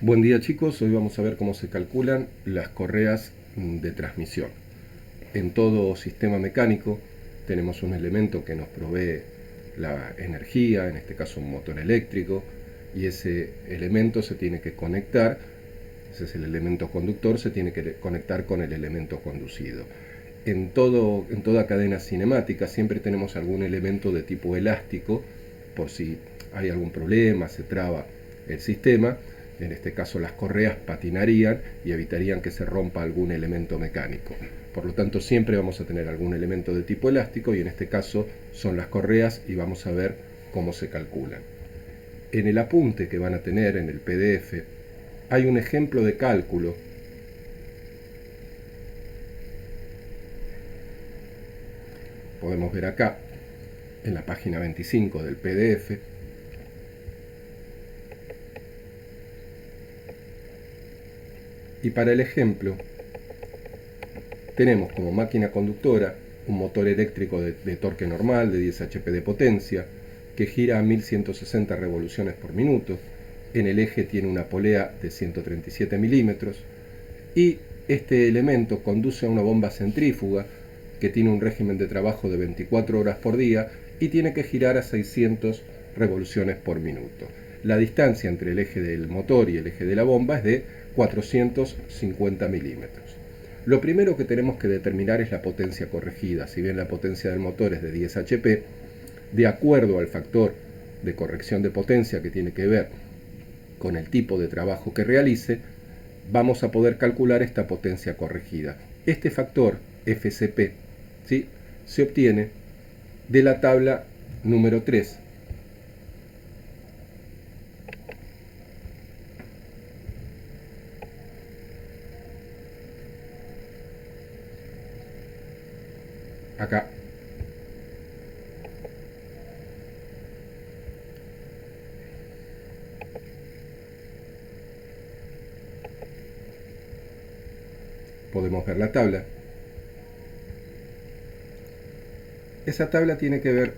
Buen día chicos, hoy vamos a ver cómo se calculan las correas de transmisión. En todo sistema mecánico tenemos un elemento que nos provee la energía, en este caso un motor eléctrico, y ese elemento se tiene que conectar, ese es el elemento conductor, se tiene que conectar con el elemento conducido. En toda cadena cinemática siempre tenemos algún elemento de tipo elástico, por si hay algún problema, se traba el sistema. En este caso las correas patinarían y evitarían que se rompa algún elemento mecánico. Por lo tanto siempre vamos a tener algún elemento de tipo elástico y en este caso son las correas y vamos a ver cómo se calculan. En el apunte que van a tener en el PDF hay un ejemplo de cálculo podemos ver acá en la página 25 del PDF. Y para el ejemplo tenemos como máquina conductora un motor eléctrico de torque normal de 10 HP de potencia que gira a 1160 revoluciones por minuto. En el eje tiene una polea de 137 milímetros y este elemento conduce a una bomba centrífuga que tiene un régimen de trabajo de 24 horas por día y tiene que girar a 600 revoluciones por minuto. La distancia entre el eje del motor y el eje de la bomba es de 450 milímetros. Lo primero que tenemos que determinar es la potencia corregida. Si bien la potencia del motor es de 10 HP, de acuerdo al factor de corrección de potencia que tiene que ver con el tipo de trabajo que realice, vamos a poder calcular esta potencia corregida. Este factor FCP, ¿sí?, se obtiene de la tabla número 3. Acá. Podemos ver la tabla. Esa tabla tiene que ver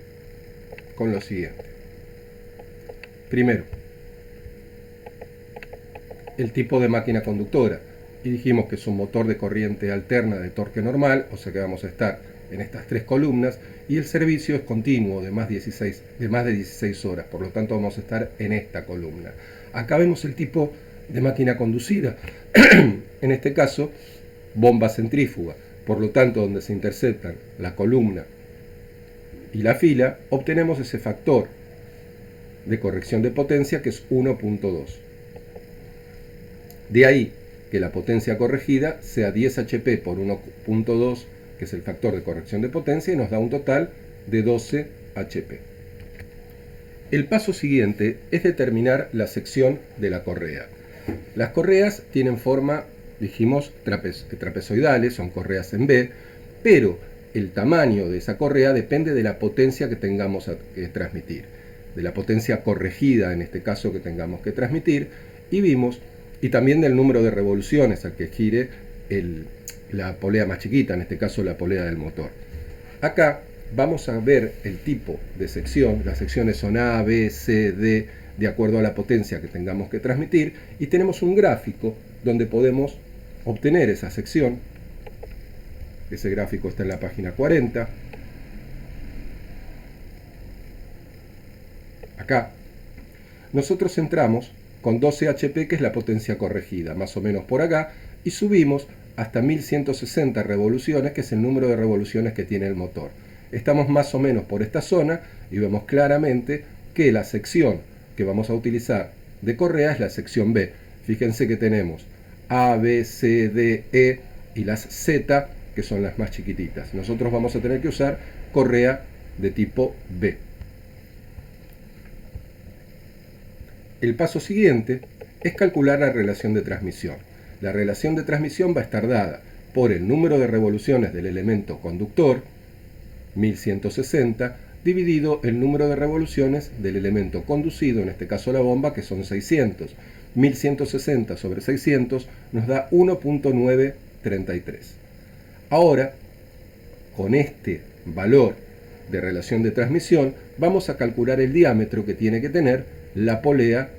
con lo siguiente. Primero, el tipo de máquina conductora. Y dijimos que es un motor de corriente alterna de torque normal, o sea que vamos a estar en estas tres columnas, y el servicio es continuo de más de 16 horas, por lo tanto vamos a estar en esta columna. Acá vemos el tipo de máquina conducida, en este caso bomba centrífuga, por lo tanto donde se interceptan la columna y la fila, obtenemos ese factor de corrección de potencia que es 1.2. De ahí que la potencia corregida sea 10 HP por 1.2, que es el factor de corrección de potencia, y nos da un total de 12 HP. El paso siguiente es determinar la sección de la correa. Las correas tienen forma, dijimos, trapezoidales, son correas en B, pero el tamaño de esa correa depende de la potencia que tengamos que transmitir, de la potencia corregida en este caso que tengamos que transmitir, y también del número de revoluciones al que gire la polea más chiquita, en este caso la polea del motor. Acá vamos a ver el tipo de sección. Las secciones son A, B, C, D, de acuerdo a la potencia que tengamos que transmitir, y tenemos un gráfico donde podemos obtener esa sección. Ese gráfico está en la página 40. Acá nosotros entramos con 12 HP, que es la potencia corregida, más o menos por acá, y subimos hasta 1160 revoluciones, que es el número de revoluciones que tiene el motor. Estamos más o menos por esta zona y vemos claramente que la sección que vamos a utilizar de correa es la sección B. Fíjense que tenemos A, B, C, D, E y las Z, que son las más chiquititas. Nosotros vamos a tener que usar correa de tipo B. El paso siguiente es calcular la relación de transmisión. La relación de transmisión va a estar dada por el número de revoluciones del elemento conductor, 1160, dividido el número de revoluciones del elemento conducido, en este caso la bomba, que son 600. 1160 sobre 600 nos da 1.933. Ahora, con este valor de relación de transmisión, vamos a calcular el diámetro que tiene que tener la polea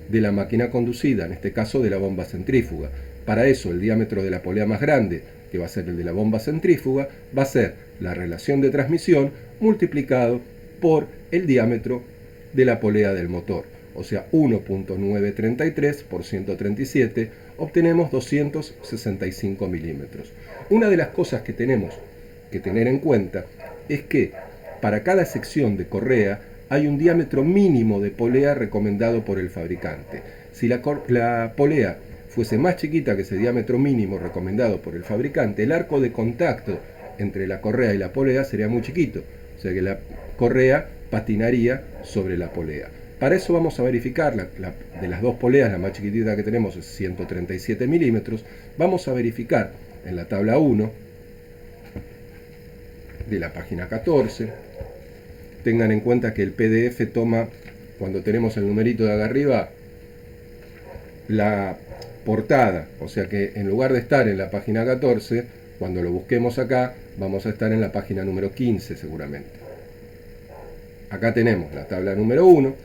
de la máquina conducida, en este caso de la bomba centrífuga. Para eso el diámetro de la polea más grande, que va a ser el de la bomba centrífuga, va a ser la relación de transmisión multiplicado por el diámetro de la polea del motor. O sea, 1.933 por 137, obtenemos 265 milímetros. Una de las cosas que tenemos que tener en cuenta es que para cada sección de correa hay un diámetro mínimo de polea recomendado por el fabricante. Si la polea fuese más chiquita que ese diámetro mínimo recomendado por el fabricante, el arco de contacto entre la correa y la polea sería muy chiquito, o sea que la correa patinaría sobre la polea. Para eso vamos a verificar, de las dos poleas, la más chiquitita que tenemos es 137 milímetros, vamos a verificar en la tabla 1 de la página 14, tengan en cuenta que el PDF toma, cuando tenemos el numerito de acá arriba, la portada, o sea que en lugar de estar en la página 14, cuando lo busquemos acá, vamos a estar en la página número 15 seguramente. Acá tenemos la tabla número 1,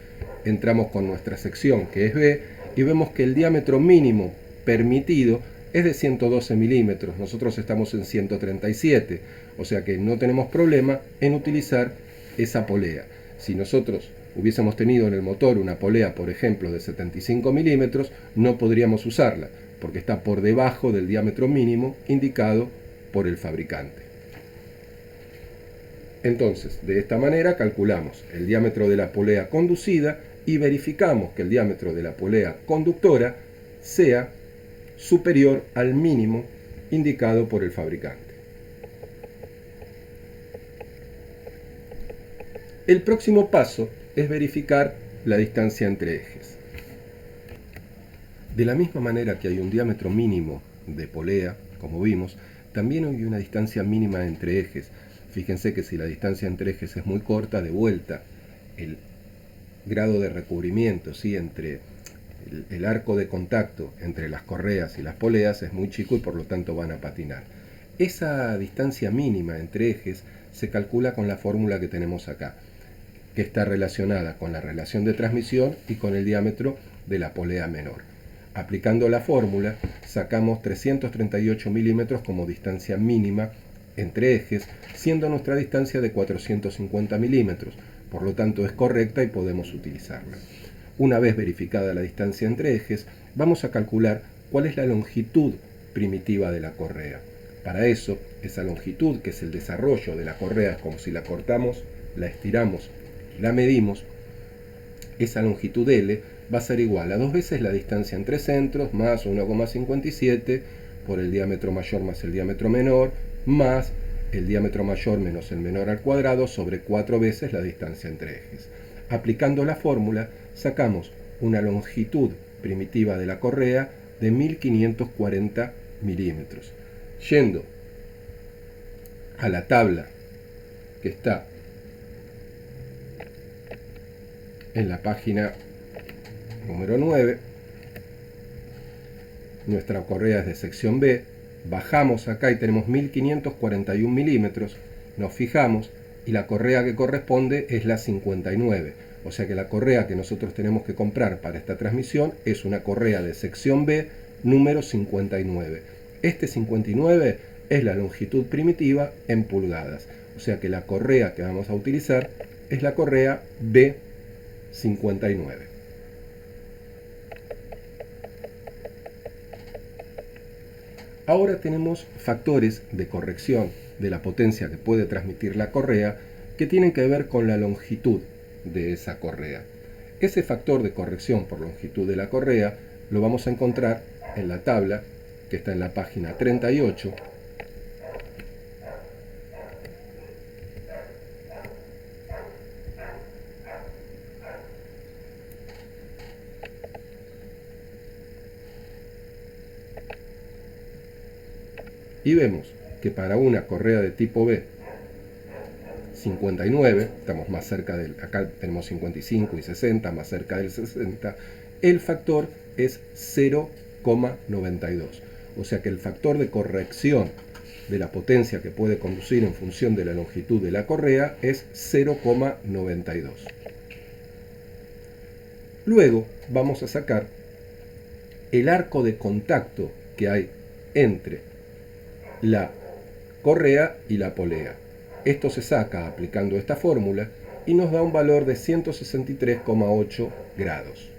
entramos con nuestra sección que es B y vemos que el diámetro mínimo permitido es de 112 milímetros, nosotros estamos en 137, o sea que no tenemos problema en utilizar esa polea. Si nosotros hubiésemos tenido en el motor una polea, por ejemplo, de 75 milímetros, no podríamos usarla, porque está por debajo del diámetro mínimo indicado por el fabricante. Entonces, de esta manera calculamos el diámetro de la polea conducida y verificamos que el diámetro de la polea conductora sea superior al mínimo indicado por el fabricante. El próximo paso es verificar la distancia entre ejes. De la misma manera que hay un diámetro mínimo de polea, como vimos, también hay una distancia mínima entre ejes. Fíjense que si la distancia entre ejes es muy corta, de vuelta, el grado de recubrimiento, ¿sí?, entre el arco de contacto entre las correas y las poleas es muy chico y por lo tanto van a patinar. Esa distancia mínima entre ejes se calcula con la fórmula que tenemos acá, que está relacionada con la relación de transmisión y con el diámetro de la polea menor. Aplicando la fórmula, sacamos 338 milímetros como distancia mínima entre ejes, siendo nuestra distancia de 450 milímetros, por lo tanto es correcta y podemos utilizarla. Una vez verificada la distancia entre ejes, vamos a calcular cuál es la longitud primitiva de la correa. Para eso, esa longitud, que es el desarrollo de la correa, es como si la cortamos, la estiramos, la medimos, esa longitud L va a ser igual a 2 veces la distancia entre centros más 1,57 por el diámetro mayor más el diámetro menor más el diámetro mayor menos el menor al cuadrado sobre 4 veces la distancia entre ejes. Aplicando la fórmula sacamos una longitud primitiva de la correa de 1540 milímetros. Yendo a la tabla que está en la página número 9, nuestra correa es de sección B, bajamos acá y tenemos 1541 milímetros, nos fijamos y la correa que corresponde es la 59, o sea que la correa que nosotros tenemos que comprar para esta transmisión es una correa de sección B número 59. Este 59 es la longitud primitiva en pulgadas, o sea que la correa que vamos a utilizar es la correa B59. Ahora tenemos factores de corrección de la potencia que puede transmitir la correa que tienen que ver con la longitud de esa correa. Ese factor de corrección por longitud de la correa lo vamos a encontrar en la tabla que está en la página 38. Y vemos que para una correa de tipo B 59, estamos más cerca del, acá tenemos 55 y 60, más cerca del 60, el factor es 0,92. O sea que el factor de corrección de la potencia que puede conducir en función de la longitud de la correa es 0,92. Luego vamos a sacar el arco de contacto que hay entre la correa y la polea. Esto se saca aplicando esta fórmula y nos da un valor de 163,8 grados.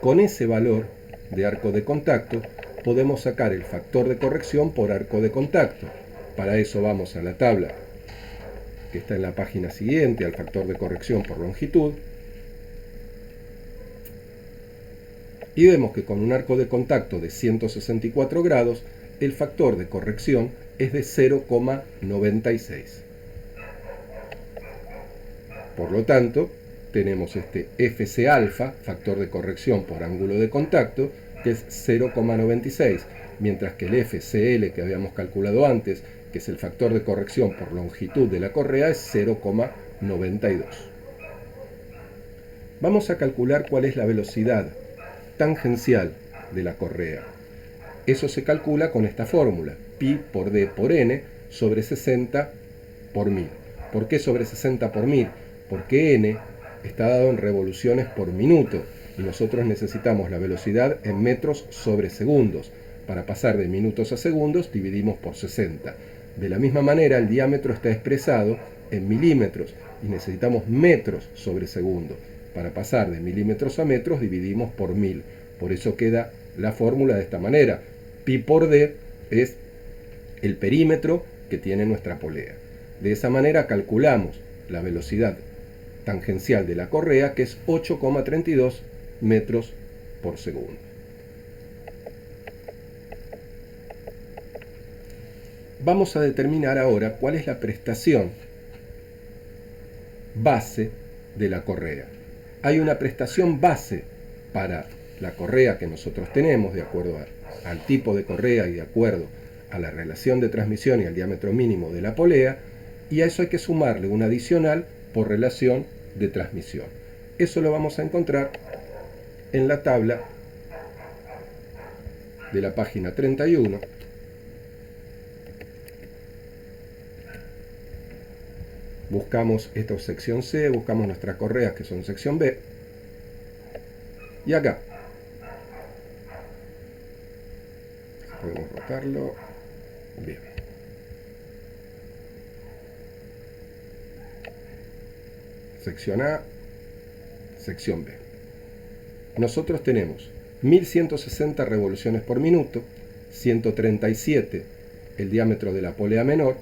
Con ese valor de arco de contacto podemos sacar el factor de corrección por arco de contacto. Para eso vamos a la tabla que está en la página siguiente, al factor de corrección por longitud, y vemos que con un arco de contacto de 164 grados, el factor de corrección es de 0,96. Por lo tanto, tenemos este FC alfa, factor de corrección por ángulo de contacto, que es 0,96, mientras que el FCL que habíamos calculado antes, que es el factor de corrección por longitud de la correa, es 0,92. Vamos a calcular cuál es la velocidad tangencial de la correa. Eso se calcula con esta fórmula, pi por d por n sobre 60 por 1000. ¿Por qué sobre 60 por 1000? Porque n está dado en revoluciones por minuto y nosotros necesitamos la velocidad en metros sobre segundos. Para pasar de minutos a segundos dividimos por 60. De la misma manera, el diámetro está expresado en milímetros y necesitamos metros sobre segundo. Para pasar de milímetros a metros dividimos por 1000. Por eso queda la fórmula de esta manera. Pi por d es el perímetro que tiene nuestra polea. De esa manera calculamos la velocidad tangencial de la correa, que es 8,32 metros por segundo. Vamos a determinar ahora cuál es la prestación base de la correa. Hay una prestación base para la correa que nosotros tenemos, de acuerdo al tipo de correa y de acuerdo a la relación de transmisión y al diámetro mínimo de la polea, y a eso hay que sumarle un adicional por relación de transmisión. Eso lo vamos a encontrar en la tabla de la página 31. Buscamos esta es sección C, buscamos nuestras correas que son sección B, y acá podemos rotarlo bien. Sección A, sección B. Nosotros tenemos 1160 revoluciones por minuto, 137 el diámetro de la polea menor.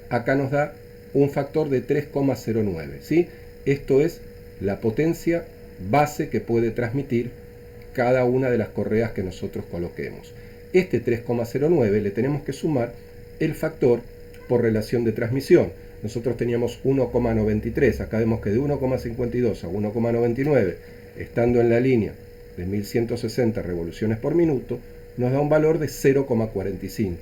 Acá nos da un factor de 3,09, ¿sí? Esto es la potencia base que puede transmitir cada una de las correas que nosotros coloquemos. Este 3,09 le tenemos que sumar el factor por relación de transmisión. Nosotros teníamos 1,93, acá vemos que de 1,52 a 1,99, estando en la línea de 1160 revoluciones por minuto, nos da un valor de 0,45.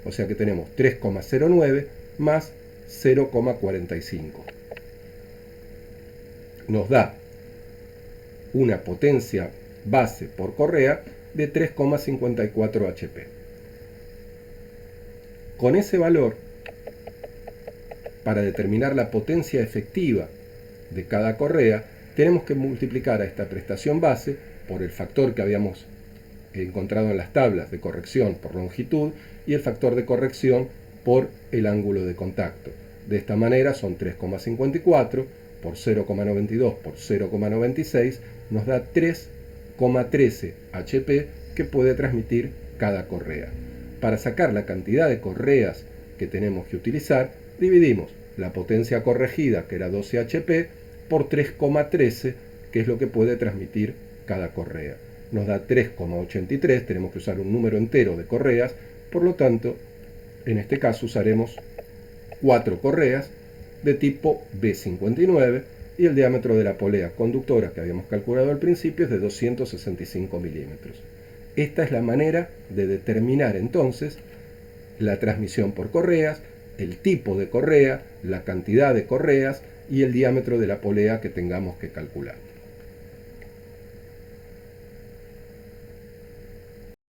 O sea que tenemos 3,09 más 0,45. Nos da una potencia base por correa de 3,54 HP. Con ese valor, para determinar la potencia efectiva de cada correa, tenemos que multiplicar a esta prestación base por el factor que habíamos encontrado en las tablas de corrección por longitud y el factor de corrección por el ángulo de contacto. De esta manera son 3,54 por 0,92 por 0,96, nos da 3,13 HP que puede transmitir cada correa. Para sacar la cantidad de correas que tenemos que utilizar, dividimos la potencia corregida, que era 12 HP, por 3,13, que es lo que puede transmitir cada correa. Nos da 3,83, tenemos que usar un número entero de correas, por lo tanto, en este caso usaremos 4 correas de tipo B59 y el diámetro de la polea conductora que habíamos calculado al principio es de 265 milímetros. Esta es la manera de determinar entonces la transmisión por correas, el tipo de correa, la cantidad de correas y el diámetro de la polea que tengamos que calcular.